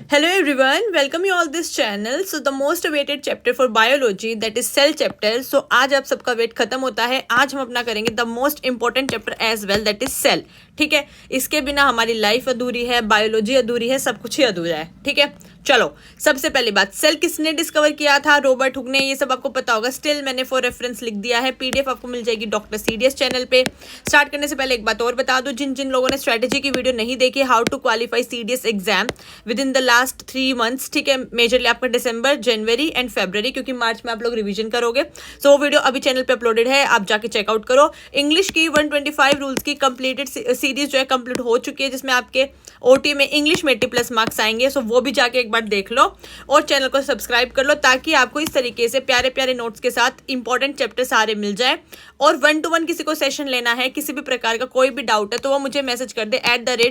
Hello everyone, welcome you all this channel. So the most awaited chapter for biology that is cell chapter. So आज आप सबका wait खत्म होता है. आज हम अपना करेंगे the most important chapter as well that is cell. ठीक है, इसके बिना हमारी लाइफ अधूरी है, बायोलॉजी अधूरी है, सब कुछ ही अधूरा है. ठीक है, चलो सबसे पहली बात, सेल किसने डिस्कवर किया था? रॉबर्ट हुक ने. ये सब आपको पता होगा. स्टिल मैंने फॉर रेफरेंस लिख दिया है. पीडीएफ आपको मिल जाएगी डॉक्टर सीडीएस चैनल पे. स्टार्ट करने से पहले एक बात और बता दूं, जिन जिन लोगों ने स्ट्रेटेजी की वीडियो नहीं देखी, how to qualify CDS exam within the last 3 months, ठीक है, मेजरली आपका दिसंबर, जनवरी एंड फेब्रवरी, क्योंकि मार्च में आप लोग रिवीजन करोगे. सो वो वीडियो अभी चैनल पे अपलोडेड है, आप जाके चेकआउट करो. इंग्लिश की 125 रूल्स की कंप्लीटेड सीरीज जो है कंप्लीट हो चुकी है, जिसमें आपके ओटी में इंग्लिश में 80+ मार्क्स आएंगे. सो वो भी जाके एक बार देख लो और चैनल को सब्सक्राइब कर लो, ताकि आपको इस तरीके से प्यारे प्यारे नोट्स के साथ इंपॉर्टेंट चैप्टर सारे मिल जाए. और 1-to-1 किसी को सेशन लेना है, किसी भी प्रकार का कोई भी डाउट है, तो वो मुझे मैसेज कर दे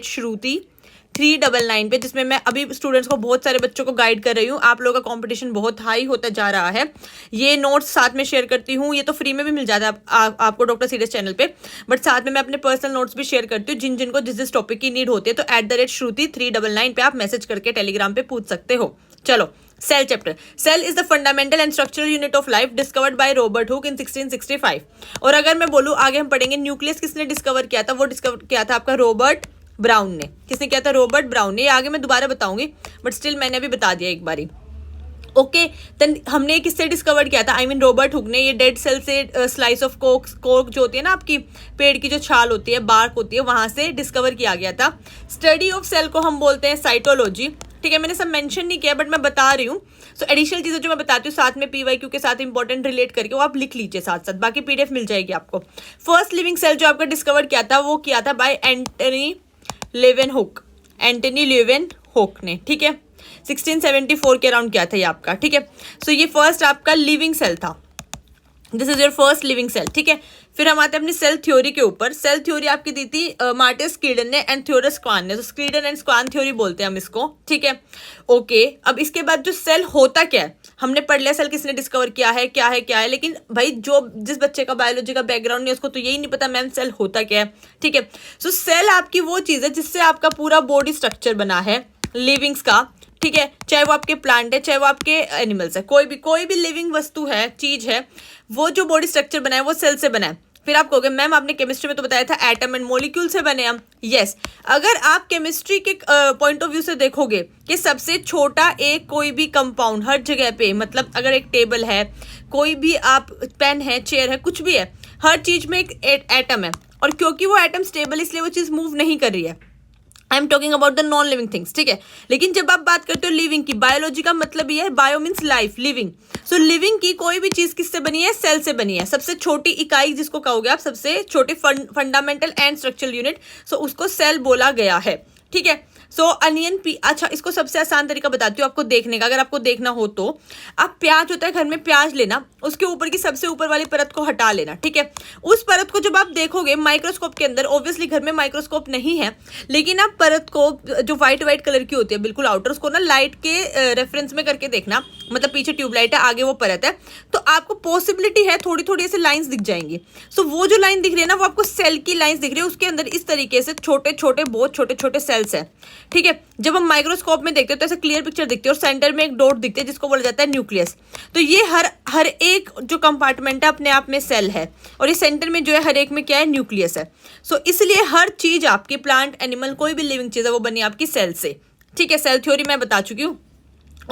@shruti 399 पे, जिसमें मैं अभी स्टूडेंट्स को, बहुत सारे बच्चों को गाइड कर रही हूँ. आप लोगों का कंपटीशन बहुत हाई होता जा रहा है. ये नोट्स साथ में शेयर करती हूँ. ये तो फ्री में भी मिल जाता है आपको डॉक्टर सीरियस चैनल पे, बट साथ में मैं अपने पर्सनल नोट्स भी शेयर करती हूँ, जिन जिनको जिस टॉपिक की नीड होती है. तो @shruti 399 पे आप मैसेज करके टेलीग्राम पे पूछ सकते हो. चलो, cell chapter. Cell is the fundamental and structural unit of life discovered by Robert Hooke in 1665. और अगर मैं बोलूँ, आगे हम पढ़ेंगे न्यूक्लियस किसने डिस्कवर किया था. वो डिस्कवर किया था आपका रॉबर्ट ब्राउन ने. किसने किया था? रॉबर्ट ब्राउन ने. ये आगे मैं दोबारा बताऊंगी, बट स्टिल मैंने अभी बता दिया एक बारी. ओके, देन हमने किससे डिस्कवर किया था? रॉबर्ट हुक ने. ये डेड सेल से स्लाइस ऑफ कोक जो होती है ना, आपकी पेड़ की जो छाल होती है, बार्क होती है, वहां से डिस्कवर किया गया था. स्टडी ऑफ सेल को हम बोलते हैं साइटोलॉजी. ठीक है, मैंने सब मेंशन नहीं किया, बट मैं बता रही हूँ. सो एडिशनल चीजें जो मैं बताती हूँ साथ में पीवाईक्यू के साथ इंपॉर्टेंट रिलेट करके, वो आप लिख लीजिए साथ साथ. बाकी पीडीएफ मिल जाएगी आपको. फर्स्ट लिविंग सेल जो आपका डिस्कवर किया था, वो किया था बाय एंटनी लेवेनहुक ने. ठीक है, 1674 के अराउंड किया था ये आपका. ठीक है, सो ये फर्स्ट आपका लिविंग सेल था. This is your first living cell. ठीक है, फिर हम आते हैं अपनी सेल थ्योरी के ऊपर. सेल थ्योरी आपकी दी थी मार्टिस स्कीडन ने एंड थ्योरस क्वान ने. तो स्कीडन एंड क्वान थ्योरी बोलते हैं हम इसको. ठीक है, ओके. अब इसके बाद जो सेल होता क्या है, हमने पढ़ लिया सेल किसने डिस्कवर किया है, क्या है क्या है. लेकिन भाई जिस बच्चे का बायोलॉजी का बैकग्राउंड नहीं है, उसको तो यही नहीं पता मैम सेल होता क्या है. ठीक है, सो सेल आपकी वो चीज है जिससे आपका पूरा बॉडी स्ट्रक्चर बना है लिविंग्स का. ठीक है, चाहे वो आपके प्लांट है, चाहे वो आपके एनिमल्स है, कोई भी लिविंग वस्तु है, चीज है, वो जो बॉडी स्ट्रक्चर बना है वो सेल से बना है. फिर आप कहोगे मैम आपने केमिस्ट्री में तो बताया था एटम एंड मॉलिक्यूल से बने हम. यस, अगर आप केमिस्ट्री के पॉइंट ऑफ व्यू से देखोगे कि सबसे छोटा एक कोई भी कंपाउंड हर जगह पे, मतलब अगर एक टेबल है, कोई भी आप पेन है, चेयर है, कुछ भी है, हर चीज में एक एटम है. और क्योंकि वो एटम स्टेबल, इसलिए वो चीज मूव नहीं कर रही है. I am talking about the non living things. ठीक है, लेकिन जब आप बात करते हो लिविंग की, बायोलॉजी का मतलब ये है, बायो मीन्स लाइफ, लिविंग. सो लिविंग की कोई भी चीज किससे बनी है? सेल से बनी है. सबसे छोटी इकाई जिसको कहोगे आप, सबसे छोटे फंडामेंटल एंड स्ट्रक्चरल यूनिट, सो उसको सेल बोला गया है. ठीक है, सो अनियन अच्छा, इसको सबसे आसान तरीका बताती हूँ आपको देखने का. अगर आपको देखना हो तो आप, प्याज होता है घर में, प्याज लेना, उसके ऊपर की सबसे ऊपर वाली परत को हटा लेना. ठीक है, उस परत को जब आप देखोगे माइक्रोस्कोप के अंदर, ऑब्वियसली घर में माइक्रोस्कोप नहीं है, लेकिन आप परत को जो व्हाइट कलर की होती है बिल्कुल आउटर, उसको ना लाइट के रेफरेंस में करके देखना. मतलब पीछे ट्यूबलाइट है, आगे वो परत है, तो आपको पॉसिबिलिटी है थोड़ी थोड़ी ऐसे लाइंस दिख जाएंगी. सो वो जो लाइन दिख रही है ना, वो आपको सेल की लाइंस दिख रही है. उसके अंदर इस तरीके से छोटे छोटे, बहुत छोटे छोटे सेल्स है. ठीक है, जब हम माइक्रोस्कोप में देखते हैं तो ऐसे क्लियर पिक्चर दिखती है, और सेंटर में एक डॉट दिखती है जिसको बोला जाता है न्यूक्लियस. तो ये हर एक जो कंपार्टमेंट है अपने आप में सेल है, और ये सेंटर में जो है हर एक में क्या है? न्यूक्लियस है. सो इसलिए हर चीज आपकी, प्लांट, एनिमल, कोई भी लिविंग चीज है, वो बनी आपकी सेल से. ठीक है, सेल थ्योरी मैं बता चुकी हूँ.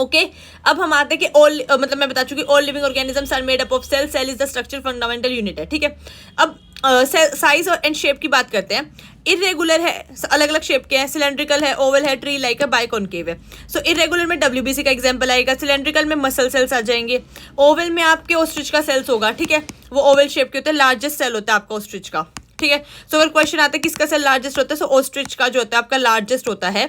ओके, अब हम आते हैं कि मतलब मैं बता चुकी, all living organisms are made up of cell. Cell is the structure fundamental unit है. ठीक है, अब साइज और एंड शेप की बात करते हैं. इरेगुलर है, अलग अलग शेप के हैं. सिलेंड्रिकल है, ओवल है, ट्री लाइक है, बाइकॉनकेव है. सो इरेगुलर में WBC का एग्जांपल आएगा. सिलेंड्रिकल में मसल सेल्स आ जाएंगे. ओवल में आपके ऑस्ट्रिच का सेल्स होगा. ठीक है, वो ओवल शेप के होते हैं. लार्जेस्ट सेल होता है आपका ऑस्ट्रिच का. ठीक है, सो अगर क्वेश्चन आता है किसका सेल लार्जेस्ट होता है, सो ऑस्ट्रिच का जो होता है आपका लार्जेस्ट होता है.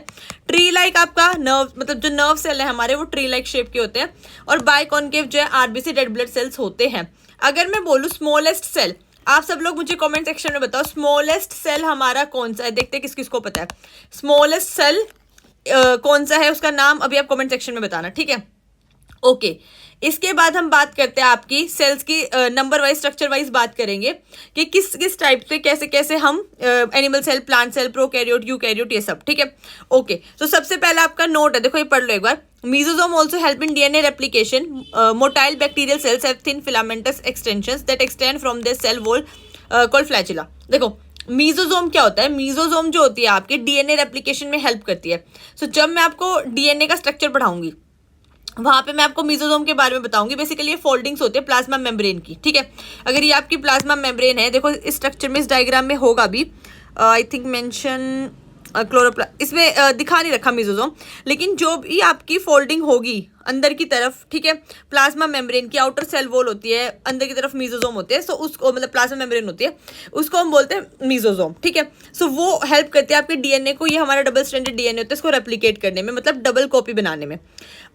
ट्री लाइक आपका नर्व, मतलब जो नर्व सेल है हमारे, वो ट्री लाइक शेप के होते हैं. और बाइकॉनकेव जो है RBC, रेड ब्लड सेल्स होते हैं. अगर मैं बोलूँ स्मॉलेस्ट सेल, आप सब लोग मुझे कमेंट सेक्शन में बताओ स्मॉलेस्ट सेल हमारा कौन सा है. देखते हैं किस किसको पता है स्मॉलेस्ट सेल कौन सा है, उसका नाम अभी आप कमेंट सेक्शन में बताना. ठीक है, ओके इसके बाद हम बात करते हैं आपकी सेल्स की नंबर वाइज स्ट्रक्चर वाइज बात करेंगे कि किस किस टाइप से कैसे कैसे हम animal cell, plant cell, prokaryote, eukaryote, ये सब, ठीक है। ओके तो सबसे पहला आपका नोट है, देखो ये पढ़ लो एक बार। Mesosome also help in DNA replication. Motile bacterial cells have thin filamentous extensions that extend from their cell wall called flagella. देखो मीजोजोम क्या होता है, मीजोजोम जो होती है आपके डीएनए रेप्लिकेशन में हेल्प करती है। सो जब मैं आपको डीएनए का स्ट्रक्चर पढ़ाऊंगी वहां पे मैं आपको मीजोजोम के बारे में बताऊंगी। बेसिकली ये फोल्डिंग्स होते हैं प्लाज्मा मेम्ब्रेन की, ठीक है। अगर ये आपकी प्लाज्मा मेम्ब्रेन है, देखो इस स्ट्रक्चर में, इस डायग्राम में होगा भी, आई थिंक मेंशन इसमें दिखा नहीं रखा मीजोजोम, लेकिन जो भी आपकी फोल्डिंग होगी अंदर की तरफ, ठीक है, प्लाज्मा मेम्ब्रेन की आउटर सेल वॉल होती है, अंदर की तरफ मीजोजोम होते हैं। सो उसको मतलब प्लाज्मा मेम्ब्रेन होती है, उसको हम बोलते हैं मीजोजोम, ठीक है। सो वो हेल्प करते हैं आपके डीएनए को, ये हमारा डबल स्ट्रैंडेड डीएनए होता है, इसको रेप्लिकेट करने में, मतलब डबल कॉपी बनाने में।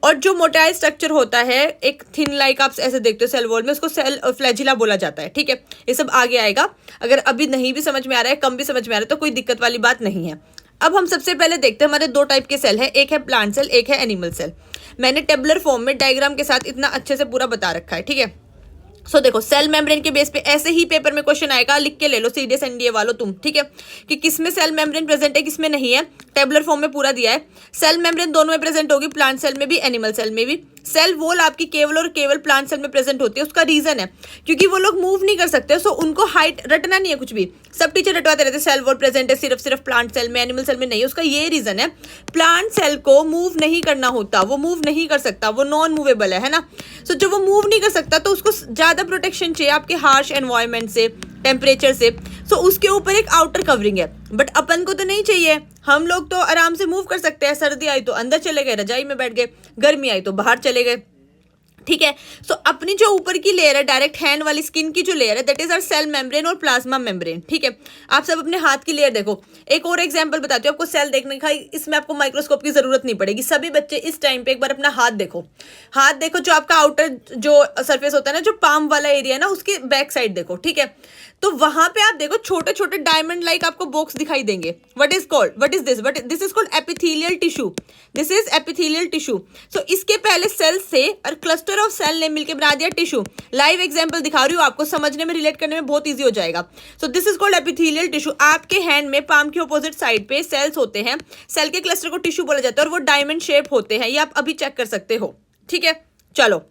और जो मोटाइल स्ट्रक्चर होता है एक थिन लाइक आप ऐसे देखते हो सेल वॉल में, उसको सेल फ्लैजिला बोला जाता है, ठीक है। ये सब आगे आएगा, अगर अभी नहीं भी समझ में आ रहा है, कम भी समझ में आ रहा है, तो कोई दिक्कत वाली बात नहीं है। अब हम सबसे पहले देखते हैं हमारे दो टाइप के सेल है, एक है प्लांट सेल, एक है एनिमल सेल। मैंने टेबुलर फॉर्म में डायग्राम के साथ इतना अच्छे से पूरा बता रखा है, ठीक है। सो देखो सेल मेम्ब्रेन के बेस पे ऐसे ही पेपर में क्वेश्चन आएगा, लिख के ले लो सीडीएस एनडीए वालों तुम, ठीक है, कि किसमें सेल मेम्ब्रेन प्रेजेंट है किसमें नहीं है। टेबुलर फॉर्म में पूरा दिया है, सेल मेम्ब्रेन दोनों में प्रेजेंट होगी, प्लांट सेल में भी एनिमल सेल में भी। सेल वॉल आपकी केवल और केवल प्लांट सेल में प्रेजेंट होती है, उसका रीजन है क्योंकि वो लोग मूव नहीं कर सकते, सो उनको हाइट रटना नहीं है कुछ भी, सब टीचर रटवाते रहते सेल वॉल प्रेजेंट है सिर्फ प्लांट सेल में, एनिमल सेल में नहीं। उसका ये रीजन है, प्लांट सेल को मूव नहीं करना होता, वो मूव नहीं कर सकता, वो नॉन मूवेबल है ना। सो जब वो मूव नहीं कर सकता तो उसको ज्यादा प्रोटेक्शन चाहिए आपके हार्श एनवायरमेंट से, टेम्परेचर से। सो उसके ऊपर एक आउटर कवरिंग है, बट अपन को तो नहीं चाहिए। हम लोग तो आराम से मूव कर सकते हैं, सर्दी आई तो अंदर चले गए, रजाई में बैठ गए, गर्मी आई तो बाहर चले गए, ठीक है। सो अपनी जो ऊपर की लेयर है, डायरेक्ट हैंड वाली स्किन की जो लेयर है, that is our cell membrane और प्लाज्मा मेम्ब्रेन, ठीक है। आप सब अपने हाथ की लेयर देखो। एक और एग्जांपल बताती हूँ आपको सेल देखने का, इसमें आपको माइक्रोस्कोप की जरूरत नहीं पड़ेगी। सभी बच्चे इस टाइम पे एक बार अपना हाथ देखो, हाथ देखो, जो आपका आउटर जो सरफेस होता है ना, जो पाम वाला एरिया है ना, उसके बैक साइड देखो, ठीक है। तो वहां पे आप देखो छोटे छोटे डायमंड लाइक आपको बॉक्स दिखाई देंगे। What is this is called epithelial tissue, this is epithelial tissue. So इसके पहले सेल से और क्लस्टर ऑफ सेल ने मिलकर बना दिया टिश्यू। लाइव एग्जांपल दिखा रही हूँ आपको, समझने में, रिलेट करने में बहुत ईजी हो जाएगा। So this is called epithelial tissue. आपके हैंड में पाम के ऑपोजिट साइड पे सेल्स होते हैं, सेल के क्लस्टर को टिश्यू बोला जाता है, और वो डायमंड शेप होते हैं, ये आप अभी चेक कर सकते हो, ठीक है। चलो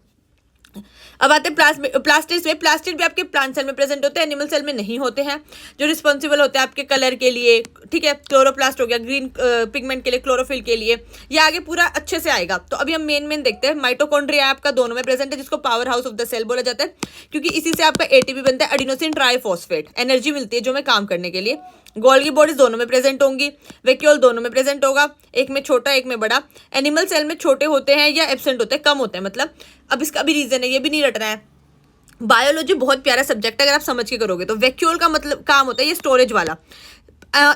अब आते हैं प्लास्टिड्स में। प्लास्टिड भी आपके प्लांट सेल में प्रेजेंट होते हैं, एनिमल सेल में नहीं होते हैं, जो रिस्पॉन्सिबल होते हैं आपके कलर के लिए, ठीक है। क्लोरोप्लास्ट हो गया ग्रीन पिगमेंट के लिए, क्लोरोफिल के लिए, ये आगे पूरा अच्छे से आएगा। तो अभी हम मेन देखते हैं। माइटोकॉन्ड्रिया आपका दोनों में प्रेजेंट है, जिसको power house of the cell बोला जाता है, क्योंकि इसी से आपका एटीपी बनता है, एडिनोसिन ट्राइफॉस्फेट, एनर्जी मिलती है जो में काम करने के लिए। गोल्गी बॉडीज दोनों में प्रेजेंट होंगी, वैक्यूल दोनों में प्रेजेंट होगा, एक में छोटा एक में बड़ा। एनिमल सेल में छोटे होते हैं या एब्सेंट होते हैं, कम होते हैं, मतलब अब इसका भी रीजन है, ये भी नहीं रटना है। बायोलॉजी बहुत प्यारा सब्जेक्ट है, अगर आप समझ के करोगे तो। वैक्यूल का मतलब काम होता है ये स्टोरेज वाला।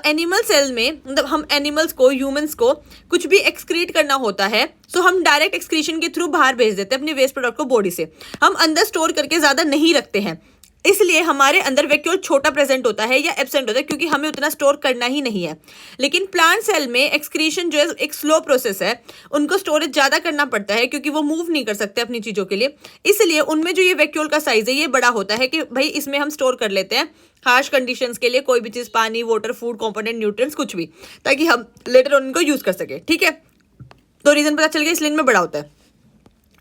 एनिमल सेल में मतलब हम एनिमल्स को, ह्यूमंस को कुछ भी एक्सक्रीट करना होता है, सो हम डायरेक्ट एक्सक्रीशन के थ्रू बाहर भेज देते हैं अपने वेस्ट प्रोडक्ट को बॉडी से, हम अंदर स्टोर करके ज्यादा नहीं रखते हैं, इसलिए हमारे अंदर वैक्यूल छोटा प्रेजेंट होता है या एब्सेंट होता है, क्योंकि हमें उतना स्टोर करना ही नहीं है। लेकिन प्लांट सेल में एक्सक्रीशन जो है एक स्लो प्रोसेस है, उनको स्टोरेज ज्यादा करना पड़ता है, क्योंकि वो मूव नहीं कर सकते अपनी चीजों के लिए, इसलिए उनमें जो ये वैक्यूल का साइज है ये बड़ा होता है, कि भाई इसमें हम स्टोर कर लेते हैं हार्श कंडीशंस के लिए कोई भी चीज, पानी, वाटर, फूड कंपोनेंट, न्यूट्रिएंट्स, कुछ भी, ताकि हम लेटर उनको यूज कर सके, ठीक है। तो रीजन पता चल गया, इसलिए इनमें बड़ा होता है।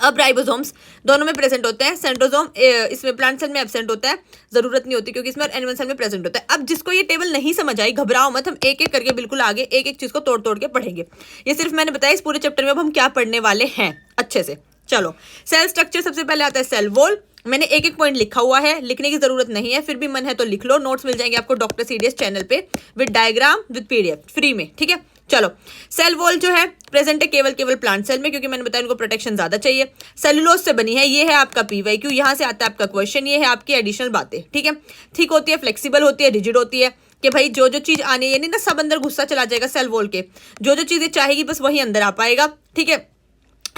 अब राइबोसोम्स दोनों में प्रेजेंट होते हैं, सेंट्रोसोम इसमें प्लांट सेल में एब्सेंट होता है, जरूरत नहीं होती क्योंकि इसमें एनिमल सेल में प्रेजेंट होता है। अब जिसको ये टेबल नहीं समझ आई, घबराओ मत, हम एक एक करके बिल्कुल आगे एक एक चीज को तोड़ तोड़ के पढ़ेंगे। ये सिर्फ मैंने बताया इस पूरे चैप्टर में अब हम क्या पढ़ने वाले हैं अच्छे से। चलो सेल स्ट्रक्चर सबसे पहले आता है सेल वॉल। मैंने एक एक पॉइंट लिखा हुआ है, लिखने की जरूरत नहीं है, फिर भी मन है तो लिख लो, नोट्स मिल जाएंगे आपको डॉक्टर सीडीएस चैनल पे with diagram with PDF free में, ठीक है। चलो सेल वॉल जो है प्रेजेंट है केवल प्लांट सेल में, क्योंकि मैंने बताया उनको प्रोटेक्शन ज्यादा चाहिए। सेलुलोज से बनी है, ये है आपका पीवाईक्यू, यहाँ से आता है आपका क्वेश्चन, ये है आपकी एडिशनल बातें, ठीक है। थिक होती है, फ्लेक्सिबल होती है, रिजिड होती है, कि भाई जो जो चीज आनी है, नहीं ना सब अंदर गुस्सा चला जाएगा सेल वॉल के, जो जो चीजें चाहेगी बस वही अंदर आ पाएगा, ठीक है।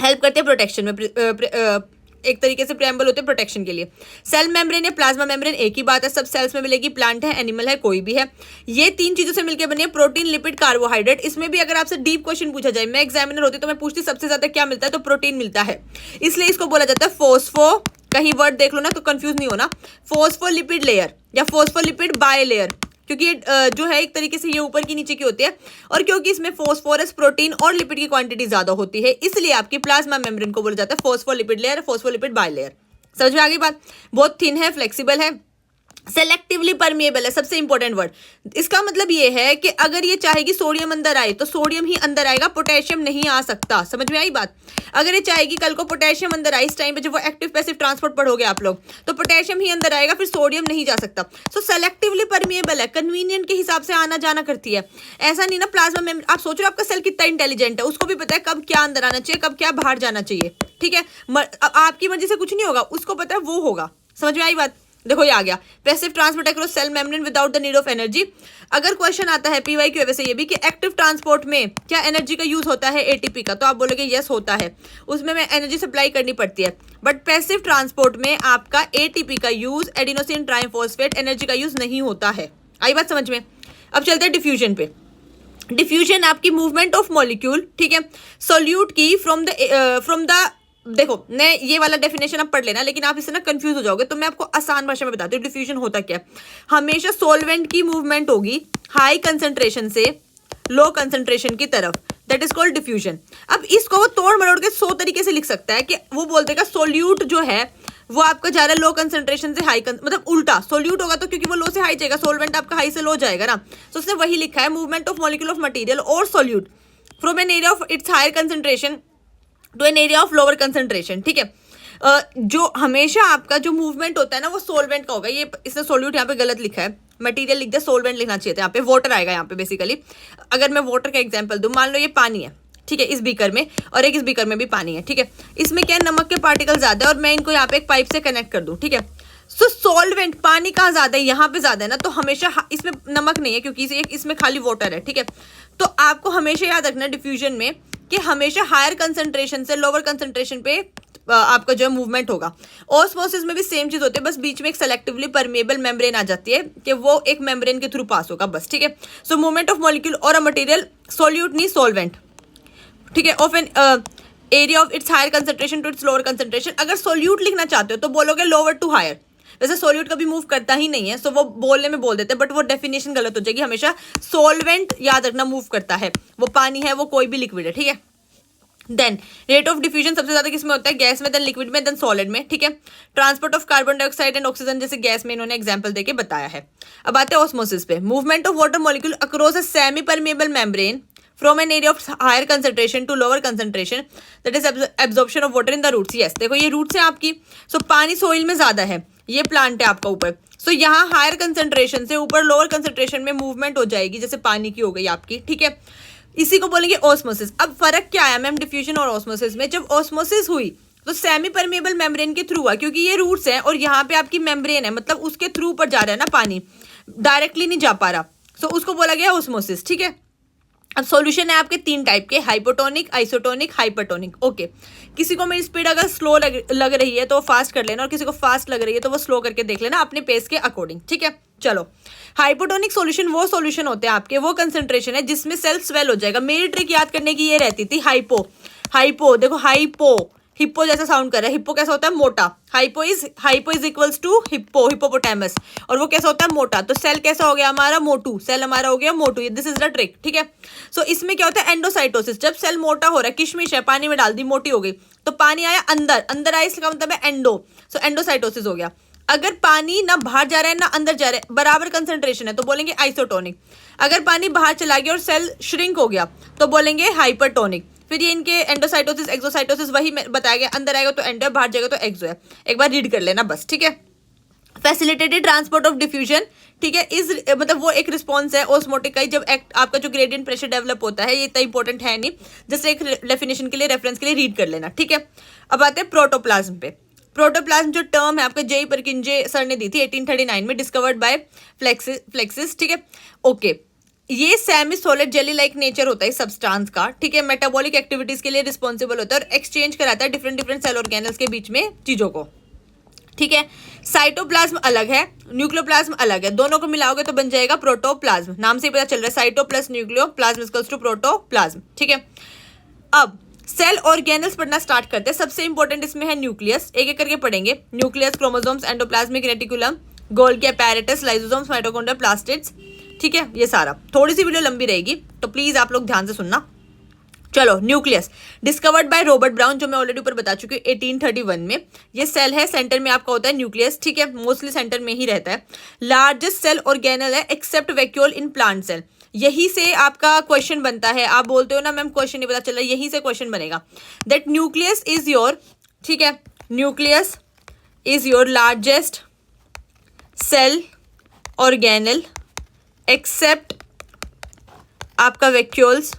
हेल्प करते हैं प्रोटेक्शन में, एक तरीके से प्रेम्बल होते हैं प्रोटेक्शन के लिए। सेल मेम्ब्रेन या प्लाज्मा मेम्ब्रेन एक ही बात है, सब सेल्स में मिलेगी, प्लांट है, एनिमल है, कोई भी है। ये 3 चीजों से मिलकर बनी है प्रोटीन, लिपिड, कार्बोहाइड्रेट। इसमें भी अगर आपसे डीप क्वेश्चन पूछा जाए, मैं एग्जामिनर होती तो मैं पूछती सबसे ज्यादा क्या मिलता है, तो प्रोटीन मिलता है, इसलिए इसको बोला जाता है फोस्फो, कहीं वर्ड देख लो ना तो कंफ्यूज नहीं होना, फोस्फोलिपिड लेयर या फोस्फोलिपिड बाय लेयर, क्योंकि ये जो है एक तरीके से ये ऊपर की नीचे की होती है, और क्योंकि इसमें फोस्फोरस, प्रोटीन और लिपिड की क्वांटिटी ज्यादा होती है, इसलिए आपकी प्लाज्मा मेम्ब्रेन को बोला जाता है phospholipid layer, phospholipid by layer. समझ में आ गई बात? बहुत थिन है, फ्लेक्सिबल है, सेलेक्टिवली परमिएबल है, सबसे इंपॉर्टेंट वर्ड। इसका मतलब ये है कि अगर ये चाहेगी सोडियम अंदर आए तो सोडियम ही अंदर आएगा, पोटेशियम नहीं आ सकता। समझ में आई बात? अगर ये चाहेगी कल को पोटेशियम अंदर आए, इस टाइम पे जब वो एक्टिव पैसिव ट्रांसपोर्ट पढ़ोगे आप लोग, तो पोटेशियम ही अंदर आएगा, फिर सोडियम नहीं जा सकता। सो सेलेक्टिवली परमिएबल है, कन्वीनियंट के हिसाब से आना जाना करती है। ऐसा नहीं ना प्लाज्मा में आप सोच रहे हो आपका सेल कितना इंटेलिजेंट है, उसको भी पता है कब क्या अंदर आना चाहिए, कब क्या बाहर जाना चाहिए। ठीक है, आपकी मर्जी से कुछ नहीं होगा, उसको पता है वो होगा। समझ में आई बात? देखो ये आ गया, passive transport across cell membrane without the need of energy. अगर क्वेश्चन आता है पीवाई की वजह से ये भी कि एक्टिव ट्रांसपोर्ट में क्या एनर्जी का यूज होता है एटीपी का, तो आप बोलोगे यस होता है, उसमें मैं एनर्जी सप्लाई करनी पड़ती है। बट पैसिव ट्रांसपोर्ट में आपका एटीपी का यूज, एडिनोसिन ट्राइफॉस्फेट, एनर्जी का यूज नहीं होता है। आई बात समझ में? अब चलते हैं डिफ्यूजन पे। डिफ्यूजन आपकी मूवमेंट ऑफ मॉलिक्यूल, ठीक है, सोल्यूट की फ्रॉम द देखो मैं ये वाला डेफिनेशन आप पढ़ लेना, लेकिन आप इससे ना कंफ्यूज हो जाओगे, तो मैं आपको आसान भाषा में बताती हूँ डिफ्यूजन होता क्या है। हमेशा सोलवेंट की मूवमेंट होगी हाई कंसंट्रेशन से लो कंसंट्रेशन की तरफ, दैट इज कॉल्ड डिफ्यूजन। अब इसको वो तोड़ मरोड़ के 100 तरीके से लिख सकता है कि वो बोलते हैं सोल्यूट जो है वो आपका जा रहा है लो कंसंट्रेशन से हाई, मतलब उल्टा सोल्यूट होगा तो क्योंकि वो लो से हाई जाएगा, सोलवेंट आपका हाई से लो जाएगा ना, तो उसने वही लिखा है movement of molecule of material और solute from an area of its higher concentration to an area of lower concentration. ठीक है, जो हमेशा आपका जो मूवमेंट होता है ना वो सोलवेंट का होगा। ये इसने सोल्यूट यहाँ पे गलत लिखा है, मटेरियल लिख दिया, सोलवेंट लिखना चाहिए था, यहाँ पे वाटर आएगा यहाँ पे बेसिकली। अगर मैं वाटर का एग्जांपल दूं, मान लो ये पानी है, ठीक है, इस बीकर में, और एक इस बीकर में भी पानी है, ठीक है, इसमें क्या नमक के पार्टिकल ज्यादा है और मैं इनको यहाँ पे एक पाइप से कनेक्ट कर दूं, ठीक है। सो सॉल्वेंट पानी कहाँ ज्यादा है, यहाँ पे ज्यादा है ना, तो हमेशा इसमें नमक नहीं है क्योंकि इसमें खाली वाटर है, ठीक है। तो आपको हमेशा याद रखना डिफ्यूजन में कि हमेशा हायर कंसंट्रेशन से लोअर कंसंट्रेशन पे आपका जो है मूवमेंट होगा। ऑस्मोसिस में भी सेम चीज होती है, बस बीच में एक सेलेक्टिवली परमेबल मेम्ब्रेन आ जाती है कि वो एक मेम्ब्रेन के थ्रू पास होगा बस, ठीक है। सो मूवमेंट ऑफ मॉलिक्यूल और अ मटेरियल, सोल्यूट नहीं सोलवेंट, ठीक है, of an area of its higher concentration to its lower concentration. अगर सोल्यूट लिखना चाहते हो तो बोलोगे लोअर टू हायर, वैसे सोल्यूट कभी मूव करता ही नहीं है, सो वो बोलने में बोल देते हैं, बट वो डेफिनेशन गलत हो जाएगी। हमेशा सोलवेंट याद रखना मूव करता है, वो पानी है, वो कोई भी लिक्विड है, ठीक है। देन रेट ऑफ डिफ्यूजन सबसे ज्यादा किसमें होता है, गैस में, देन लिक्विड में, देन सॉलिड में, ठीक है। Transport of carbon dioxide and oxygen जैसे गैस में इन्होंने एग्जांपल देके बताया है। अब आते हैं ऑस्मोसिस पे। Movement of water molecule across a semi permeable membrane from an area of higher concentration to lower concentration, that is absorption of water in the roots. Yes, देखो ये रूट्स है आपकी, सो पानी सोइल में ज्यादा है, ये प्लांट है आपका ऊपर, सो यहाँ हायर कंसंट्रेशन से ऊपर लोअर कंसंट्रेशन में मूवमेंट हो जाएगी, जैसे पानी की हो गई आपकी, ठीक है। इसी को बोलेंगे ऑस्मोसिस। अब फर्क क्या आया मैम डिफ्यूजन और ऑस्मोसिस में? जब ऑस्मोसिस हुई तो सेमी परमेबल मेम्ब्रेन के थ्रू हुआ, क्योंकि ये रूट्स हैं और यहाँ पे आपकी मेम्ब्रेन है, मतलब उसके थ्रू पर जा रहा है ना पानी, डायरेक्टली नहीं जा पा रहा, सो उसको बोला गया ऑस्मोसिस, ठीक है। अब सॉल्यूशन है आपके 3 टाइप के, हाइपोटोनिक, आइसोटोनिक, हाइपरटोनिक। ओके, किसी को मेरी स्पीड अगर स्लो लग रही है तो फास्ट कर लेना, और किसी को फास्ट लग रही है तो वो स्लो करके देख लेना अपने पेस के अकॉर्डिंग, ठीक है। चलो, हाइपोटोनिक सॉल्यूशन वो सॉल्यूशन होते हैं आपके, वो कंसंट्रेशन है जिसमें सेल स्वेल हो जाएगा। मेरी ट्रिक याद करने की ये रहती थी, हाइपो देखो, हाइपो हिप्पो जैसा साउंड कर रहा है, हिप्पो कैसा होता है, मोटा, hypo is equals to hippopotamus, और वो कैसा होता है, मोटा। तो सेल कैसा हो गया हमारा, मोटू, सेल हमारा हो गया मोटू, दिस इज द ट्रिक, ठीक है। सो इसमें क्या होता है, एंडोसाइटोसिस, जब सेल मोटा हो रहा है, किशमिश है, पानी में डाल दी, मोटी हो गई, तो पानी आया अंदर आया, इसका मतलब है एंडो, सो एंडोसाइटोसिस हो गया। अगर पानी ना बाहर जा रहा है ना अंदर जा रहा है, बराबर कंसंट्रेशन है, तो बोलेंगे आइसोटोनिक। अगर पानी बाहर चला गया और सेल श्रिंक हो गया तो बोलेंगे हाइपरटोनिक। फिर ये इनके एंडोसाइटोसिस, एक्सोसाइटोसिस वही बताया गया, अंदर आएगा तो एंडो, बाहर जाएगा तो एक्सो है, एक बार रीड कर लेना बस, ठीक है। फैसिलिटेटेड ट्रांसपोर्ट ऑफ डिफ्यूजन, ठीक है, इस मतलब वो एक रिस्पॉन्स है ऑस्मोटिक का, जब आपका जो ग्रेडियंट प्रेशर डेवलप होता है, ये इतना इंपॉर्टेंट है नहीं, जस्ट एक डेफिनेशन के लिए, रेफरेंस के लिए रीड कर लेना, ठीक है। अब आते हैं प्रोटोप्लाज्म पे। प्रोटोप्लाज्म जो टर्म है आपका जेई परकिंजे सर ने दी थी 1839 में, डिस्कवर्ड बाय फ्लेक्सिस, ठीक है। ओके, ये semi solid jelly like nature होता है सब्सटेंस का, ठीक है। मेटाबॉलिक एक्टिविटीज के लिए रिस्पॉन्सिबल होता है और एक्सचेंज कराता है डिफरेंट डिफरेंट सेल ऑर्गेनल्स के बीच में चीजों को, ठीक है। साइटोप्लाज्म अलग है, न्यूक्लियोप्लाज्म अलग है, दोनों को मिलाओगे तो बन जाएगा प्रोटोप्लाज्म। नाम से ही पता चल रहा है, cyto plus nucleoplasm equals to protoplasm, ठीक है। अब सेल ऑर्गेनल्स पढ़ना स्टार्ट करते हैं। सबसे इंपॉर्टेंट इसमें है न्यूक्लियस, एक एक करके पढ़ेंगे। Nucleus, chromosomes, endoplasmic reticulum, Golgi apparatus, lysosomes, mitochondria, plastids, ठीक है। ये सारा, थोड़ी सी वीडियो लंबी रहेगी तो प्लीज आप लोग ध्यान से सुनना। चलो, nucleus discovered by Robert brown, जो मैं ऑलरेडी ऊपर बता चुकी हूँ 1831 में। ये सेल है, सेंटर में आपका होता है न्यूक्लियस, ठीक है। मोस्टली सेंटर में ही रहता है। लार्जेस्ट सेल ऑर्गेनल है except vacuole in plant cell. यही से आपका क्वेश्चन बनता है। आप बोलते हो ना मैम क्वेश्चन नहीं पता चल रहा, यही से क्वेश्चन बनेगा। दैट न्यूक्लियस इज योर, ठीक है, nucleus is your largest cell organelle except आपका वैक्यूल्स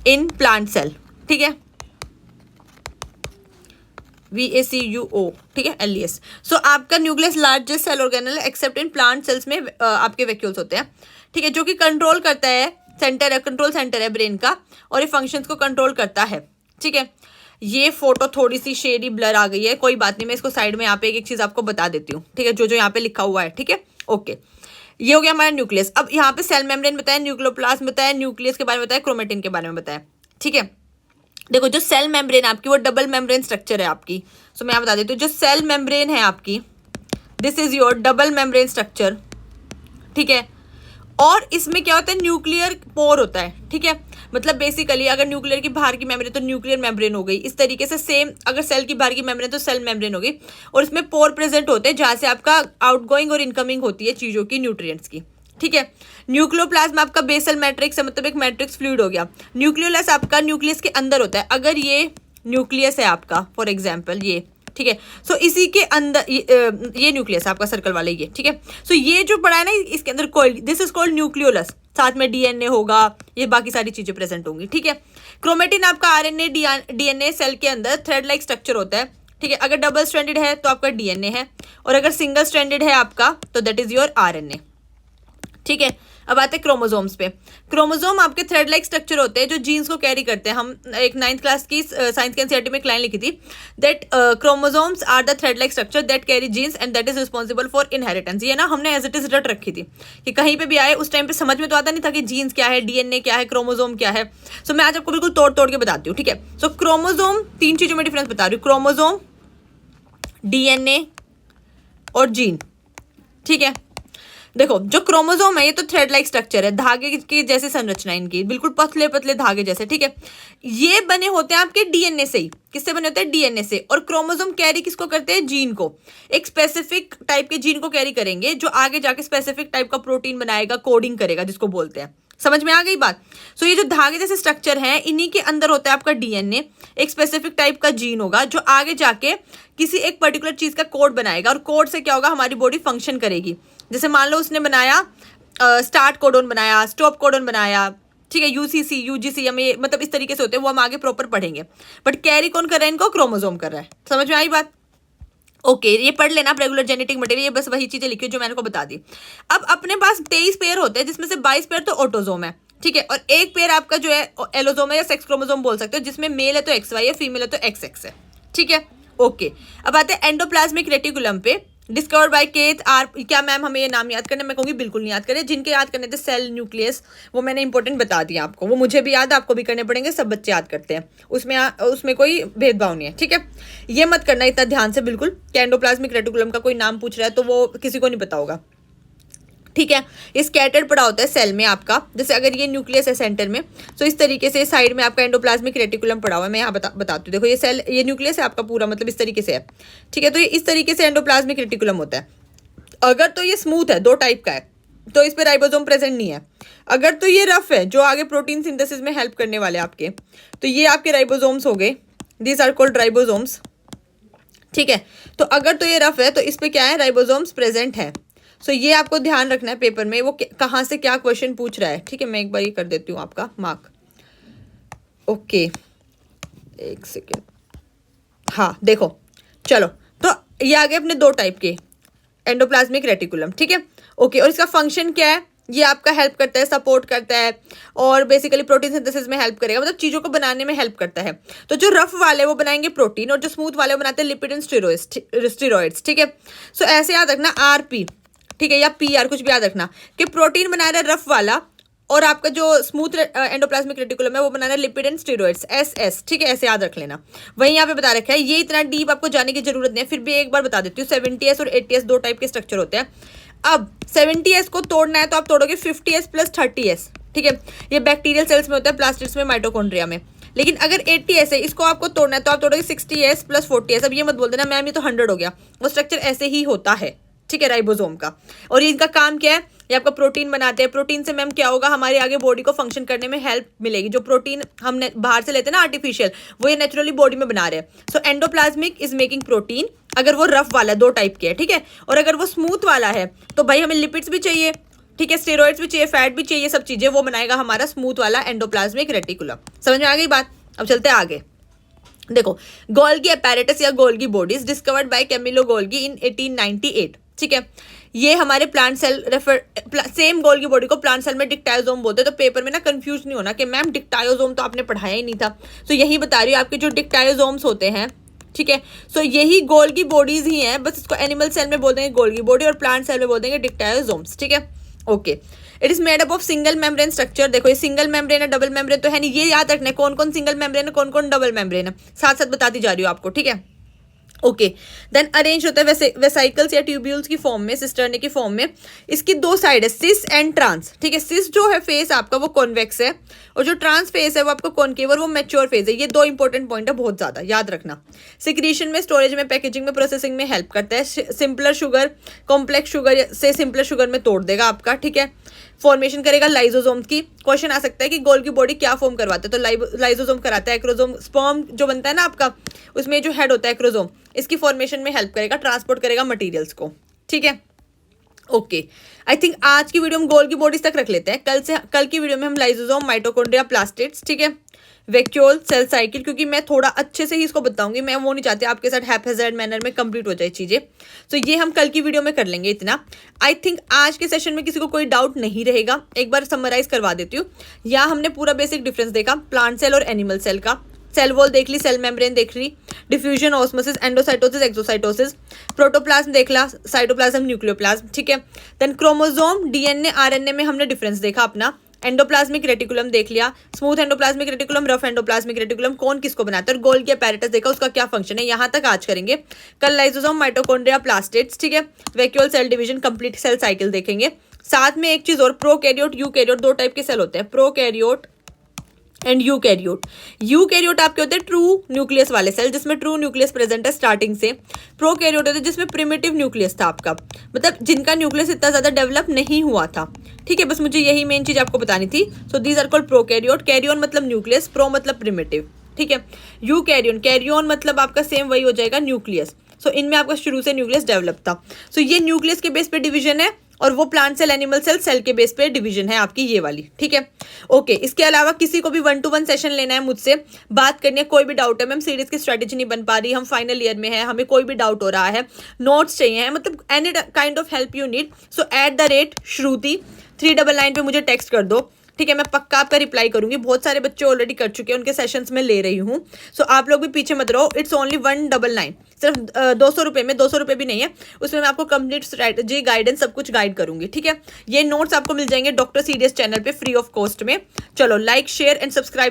इन प्लांट सेल, ठीक है। VACUO, ठीक है, LES। सो आपका nucleus largest cell organelle except in plant cells में आपके वैक्यूल्स होते हैं, ठीक है, जो कि कंट्रोल करता है, सेंटर है, कंट्रोल सेंटर है ब्रेन का, और ये फंक्शंस को कंट्रोल करता है, ठीक है। ये फोटो थोड़ी सी शेडी ब्लर आ गई है, कोई बात नहीं, मैं इसको साइड में यहाँ पे एक एक चीज आपको बता देती हूँ, ठीक है, जो जो यहाँ पे लिखा हुआ है, ठीक है, ओके। ये हो गया हमारा न्यूक्लियस। अब यहाँ पे सेल मेम्ब्रेन बताया, न्यूक्लियोप्लाज्म बताया, न्यूक्लियस के बारे में बताया, क्रोमेटिन के बारे में बताया, ठीक है। देखो, जो सेल मेम्ब्रेन आपकी वो डबल मेम्ब्रेन स्ट्रक्चर है आपकी। सो मैं बता देती हूँ, जो सेल मेम्ब्रेन है आपकी, this is your double membrane structure, ठीक है। और इसमें क्या होता है, न्यूक्लियर पोर होता है, ठीक है। मतलब बेसिकली अगर न्यूक्लियर की बाहर की मेम्ब्रेन तो न्यूक्लियर मेम्ब्रेन हो गई, इस तरीके से सेम अगर सेल की बाहर की मेम्ब्रेन तो सेल मेम्ब्रेन हो गई। और इसमें पोर प्रेजेंट होते हैं जहां से आपका आउटगोइंग और इनकमिंग होती है चीजों की, न्यूट्रिएंट्स की, ठीक है। न्यूक्लियोप्लाज्म आपका बेसल मैट्रिक्स है, मतलब एक मैट्रिक्स फ्लूइड हो गया। न्यूक्लियोलस आपका न्यूक्लियस के अंदर होता है। अगर ये न्यूक्लियस है आपका, फॉर एग्जाम्पल ये, ठीक है, सो इसी के अंदर ये न्यूक्लियस आपका सर्कल वाले, ये, ठीक है। सो ये जो पड़ा है ना, इसके अंदर coil, this is called nucleolus. साथ में DNA होगा, ये बाकी सारी चीजें प्रेजेंट होंगी, ठीक है। क्रोमेटिन आपका RNA DNA सेल के अंदर थ्रेड लाइक स्ट्रक्चर होता है, ठीक है। अगर डबल स्ट्रैंडेड है तो आपका DNA है, और अगर सिंगल स्ट्रैंडेड है आपका तो दैट इज योर RNA, ठीक है। अब आते हैं क्रोमोसोम्स पे। क्रोमोसोम आपके थ्रेड लाइक स्ट्रक्चर होते हैं जो जीन्स को कैरी करते हैं। हम एक 9th क्लास की साइंस के एनसीईआरटी में एक लाइन लिखी थी, that chromosomes are the thread like structure that carry genes and that is responsible for inheritance. ये ना हमने एज इट इज रट रखी थी कि कहीं पे भी आए उस टाइम पे समझ में तो आता नहीं था कि जीन्स क्या है, DNA क्या है, क्रोमोसोम क्या है। सो मैं आज आपको बिल्कुल तोड़ तोड़ के बताती हूँ, ठीक है। सो क्रोमोसोम, 3 चीजों में डिफरेंस बता रही हूँ, क्रोमोसोम, DNA और जीन, ठीक है। देखो, जो क्रोमोसोम है ये तो थ्रेड लाइक स्ट्रक्चर है, धागे की जैसे संरचना इनकी, बिल्कुल पतले पतले धागे जैसे, ठीक है। ये बने होते हैं आपके DNA से ही। किससे बने होते हैं? DNA से। और क्रोमोसोम कैरी किसको करते हैं? जीन को। एक स्पेसिफिक टाइप के जीन को कैरी करेंगे जो आगे जाके स्पेसिफिक टाइप का प्रोटीन बनाएगा, कोडिंग करेगा, जिसको बोलते हैं। समझ में आ गई बात? सो ये जो धागे जैसे स्ट्रक्चर है, इन्हीं के अंदर होता है आपका DNA। एक स्पेसिफिक टाइप का जीन होगा जो आगे जाके किसी एक पर्टिकुलर चीज का कोड बनाएगा, और कोड से क्या होगा, हमारी बॉडी फंक्शन करेगी। जैसे मान लो उसने बनाया स्टार्ट कोडोन बनाया, स्टॉप कोडोन बनाया, ठीक है, UCC UGC, हमें मतलब इस तरीके से होते हैं, वो हम आगे प्रॉपर पढ़ेंगे। बट कैरी कौन कर रहा है इनको? क्रोमोसोम कर रहा है। समझ में आई बात? ओके, ये पढ़ लेना आप, रेगुलर जेनेटिक मटेरियल, ये बस वही चीजें लिखी जो मैंने को बता दी। अब अपने पास 23 पेयर होते हैं, जिसमें से 22 पेयर तो ऑटोजोम है, ठीक है, और एक पेयर आपका जो है एलोजोम है या सेक्स क्रोमोसोम बोल सकते हो, जिसमें मेल है तो XY है, फीमेल है तो XX है, ठीक है। ओके, अब आते हैं एंडोप्लाज्मिक रेटिकुलम पे। डिस्कवर्ड बाय केथ आर, क्या मैम हमें ये नाम याद करना? मैं कहूँगी बिल्कुल नहीं याद करें। जिनके याद करने थे सेल न्यूक्लियस, वो मैंने इंपॉर्टेंट बता दिया आपको, वो मुझे भी याद, आपको भी करने पड़ेंगे, सब बच्चे याद करते हैं, उसमें कोई भेदभाव नहीं है, ठीक है। ये मत करना इतना ध्यान से बिल्कुल कि एंडोप्लाज्मिक रेटिकुलम का कोई नाम पूछ रहा है तो वो किसी को नहीं पता होगा, ठीक है। ये स्कैटर्ड पड़ा होता है सेल में आपका। जैसे अगर ये न्यूक्लियस है सेंटर में, तो इस तरीके से साइड में आपका एंडोप्लाज्मिक रेटिकुलम पड़ा हुआ है। मैं यहाँ बताती हूँ, देखो ये सेल, ये न्यूक्लियस है आपका पूरा, मतलब इस तरीके से है, ठीक है। तो ये इस तरीके से एंडोप्लाज्मिक रेटिकुलम होता है। अगर तो ये स्मूथ है, 2 टाइप का है, तो इस पर राइबोसोम प्रेजेंट नहीं है। अगर तो ये रफ है, जो आगे प्रोटीन सिंथेसिस में हेल्प करने वाले आपके, तो ये आपके राइबोसोम्स हो गए, दीज आर कॉल्ड राइबोसोम्स, ठीक है। तो अगर तो ये रफ है तो इस पे क्या है? राइबोसोम्स प्रेजेंट है। सो ये आपको ध्यान रखना है पेपर में, वो कहाँ से क्या क्वेश्चन पूछ रहा है, ठीक है। मैं एक बार ये कर देती हूँ आपका मार्क। ओके, एक सेकेंड, हाँ देखो, चलो, तो ये आ गए अपने 2 टाइप के एंडोप्लाज्मिक रेटिकुलम, ठीक है। ओके, और इसका फंक्शन क्या है? ये आपका हेल्प करता है, सपोर्ट करता है और बेसिकली प्रोटीन सिंथेसिस में हेल्प करेगा, मतलब चीज़ों को बनाने में हेल्प करता है। तो जो रफ वाले वो बनाएंगे प्रोटीन और जो स्मूथ वाले वो बनाते हैं लिपिड एंड स्टेरॉइड्स, ठीक है। सो ऐसे याद रखना आरपी, ठीक है, या पीआर, कुछ भी याद रखना कि प्रोटीन बना रहा है रफ वाला और आपका जो स्मूथ एंडोप्लाज्मिक रेटिकुलम है वो बनाना है लिपिड एंड स्टेरॉइड्स, एसएस, ठीक है, ऐसे याद रख लेना। वहीं यहाँ पे बता रखा है, ये इतना डीप आपको जाने की जरूरत नहीं है, फिर भी एक बार बता देती हूँ। 70S और 80S दो टाइप के स्ट्रक्चर होते हैं। अब 70S को तोड़ना है तो आप तोड़ोगे 50S प्लस 30S, ठीक है, ये बैक्टीरियल सेल्स में होता है, प्लास्टिड्स में, माइटोकॉन्ड्रिया में। लेकिन अगर 80S है, इसको आपको तोड़ना है तो आप तोड़ोगे 60S प्लस 40S। अब ये मत बोल देना मैम ये तो 100 हो गया, वो स्ट्रक्चर ऐसे ही होता है, ठीक है, राइबोसोम का। और ये इनका काम क्या है, ये आपका प्रोटीन बनाते हैं। प्रोटीन से मैम क्या होगा, हमारे आगे बॉडी को फंक्शन करने में हेल्प मिलेगी। जो प्रोटीन हम बाहर से लेते हैं ना आर्टिफिशियल, वो ये नेचुरली बॉडी में बना रहे हैं। सो एंडोप्लाज्मिक इज मेकिंग प्रोटीन, अगर वो रफ वाला, दो टाइप के है, ठीक है। और अगर वो स्मूथ वाला है तो भाई हमें लिपिड्स भी चाहिए, ठीक है, स्टेरॉइड्स भी चाहिए, फैट भी चाहिए, सब चीजें वो बनाएगा हमारा स्मूथ वाला एंडोप्लाज्मिक रेटिकुलम। समझ में आ गई बात? अब चलते हैं आगे। देखो, गोल्गी अपैरेटस या Golgi bodies discovered by Camillo Golgi in 1898, ठीक है। ये हमारे plant cell same Golgi body को प्लांट सेल में डिक्टायोसोम बोलते हैं। तो पेपर में ना कंफ्यूज नहीं होना कि मैम डिक्टायोसोम तो आपने पढ़ाया ही नहीं था। तो यही बता रही हूँ, आपके जो डिक्टायोसोम्स होते हैं, ठीक है, सो यही गोल्गी बॉडीज ही हैं, बस इसको एनिमल सेल में बोल देंगे गोल्गी बॉडी और प्लांट सेल में बोल देंगे डिक्टायोसोम्स, ठीक है, okay. It is made up of single membrane structure. देखो ये सिंगल मेम्ब्रेन है, डबल मेम्ब्रेन तो है नहीं, ये याद रखना है कौन कौन सिंगल मेम्ब्रेन है, कौन कौन डबल मेम्ब्रेन है, साथ साथ बताती जा रही हूँ आपको, ठीक है, ओके। देन अरेंज होता है वेसाइकल्स या ट्यूब्यूल्स की फॉर्म में, सिस्टर्नी की फॉर्म में। इसकी दो साइड है, सिस एंड ट्रांस, ठीक है। सिस जो है फेस आपका वो कॉन्वेक्स है और जो ट्रांस फेस है वो आपका कॉनकेव और वो मैच्योर फेस है। ये दो इंपॉर्टेंट पॉइंट है, बहुत ज्यादा याद रखना। सिक्रीशन में, स्टोरेज में, पैकेजिंग में, प्रोसेसिंग में हेल्प करता है। सिंपलर शुगर कॉम्प्लेक्स शुगर से सिंपलर शुगर में तोड़ देगा आपका, ठीक है। फॉर्मेशन करेगा लाइजोसोम की। क्वेश्चन आ सकता है कि गोल्गी बॉडी क्या फॉर्म करवाता है, तो लाइजोसोम कराता है। एक्रोसोम, स्पर्म जो बनता है ना आपका, उसमें जो हेड होता है एक्रोसोम, इसकी फॉर्मेशन में हेल्प करेगा, ट्रांसपोर्ट करेगा मटेरियल्स को, ठीक है, ओके। आई थिंक आज की वीडियो हम गोल्गी बॉडीज तक रख लेते हैं। कल की वीडियो में हम लाइजोसोम, माइटोकॉन्ड्रिया, प्लास्टिड्स, ठीक है, वैक्यूल, सेल साइकिल, क्योंकि मैं थोड़ा अच्छे से ही इसको बताऊंगी, मैं वो नहीं चाहती आपके साथ हैप्पीजर्ड मैनर में कंप्लीट हो जाए चीजें। तो ये हम कल की वीडियो में कर लेंगे इतना। आई थिंक आज के सेशन में किसी को कोई डाउट नहीं रहेगा। एक बार समराइज करवा देती हूँ। यहाँ हमने पूरा बेसिक डिफरेंस देखा प्लांट सेल और एनिमल सेल का। सेल वॉल देख ली, सेल मेम्ब्रेन देख ली, diffusion, osmosis, endocytosis, exocytosis, protoplasm देख ला, साइटोप्लाज्म, न्यूक्लियोप्लाज्म, ठीक है। देन क्रोमोसोम, डीएनए, आरएनए में हमने डिफरेंस देखा अपना। एंडोप्लाज्मिक रेटिकुलम देख लिया, smooth endoplasmic reticulum, rough endoplasmic reticulum, कौन किसको बनाता है, और गोल्गी अपैरेटस देखा, उसका क्या फंक्शन है। यहाँ तक आज करेंगे। कल लाइसोसोम, माइटोकॉन्ड्रिया, प्लास्टिड्स, ठीक है, vacuole, cell division, complete cell cycle देखेंगे। साथ में एक चीज और, प्रोकैरियोट, यूकैरियोट, दो टाइप के सेल होते हैं, प्रोकैरियोट एंड यूकैरियोट। यूकैरियोट आपके होते हैं ट्रू न्यूक्लियस वाले सेल, जिसमें ट्रू न्यूक्लियस प्रेजेंट है स्टार्टिंग से। प्रोकैरियोट होते हैं जिसमें प्रिमिटिव न्यूक्लियस था आपका, मतलब जिनका न्यूक्लियस इतना ज्यादा डेवलप नहीं हुआ था, ठीक है। बस मुझे यही मेन चीज आपको बतानी थी। So these are called prokaryote. Karyon मतलब न्यूक्लियस, प्रो मतलब प्रिमिटिव, ठीक है। यूकैरियन, कैरियन मतलब आपका सेम वही हो जाएगा न्यूक्लियस। सो इनमें आपका शुरू से न्यूक्लियस डेवलप था। सो ये न्यूक्लियस के बेस पे डिवीजन है और वो plant cell, animal cell, cell के बेस पे डिवीजन है आपकी ये वाली, ठीक है, ओके। इसके अलावा किसी को भी 1-to-1 सेशन लेना है मुझसे, बात करनी है, कोई भी डाउट है, मैम सीरीज की स्ट्रेटेजी नहीं बन पा रही, हम फाइनल ईयर में है, हमें कोई भी डाउट हो रहा है, नोट्स चाहिए, मतलब any kind of help you need, so @Shruti 399 पे मुझे टेक्स्ट कर दो, ठीक है। मैं पक्का आपका रिप्लाई करूंगी। बहुत सारे बच्चे ऑलरेडी कर चुके हैं, उनके सेशंस में ले रही हूँ। सो आप लोग भी पीछे मत रहो। इट्स ओनली 199, सिर्फ 200 रुपये में, 200 रुपये भी नहीं है, उसमें मैं आपको कंप्लीट स्ट्रैटेजी, गाइडेंस, सब कुछ गाइड करूंगी, ठीक है। ये नोट्स आपको मिल जाएंगे डॉक्टर सीडीएस चैनल पे फ्री ऑफ कॉस्ट में। चलो लाइक, शेयर एंड सब्सक्राइब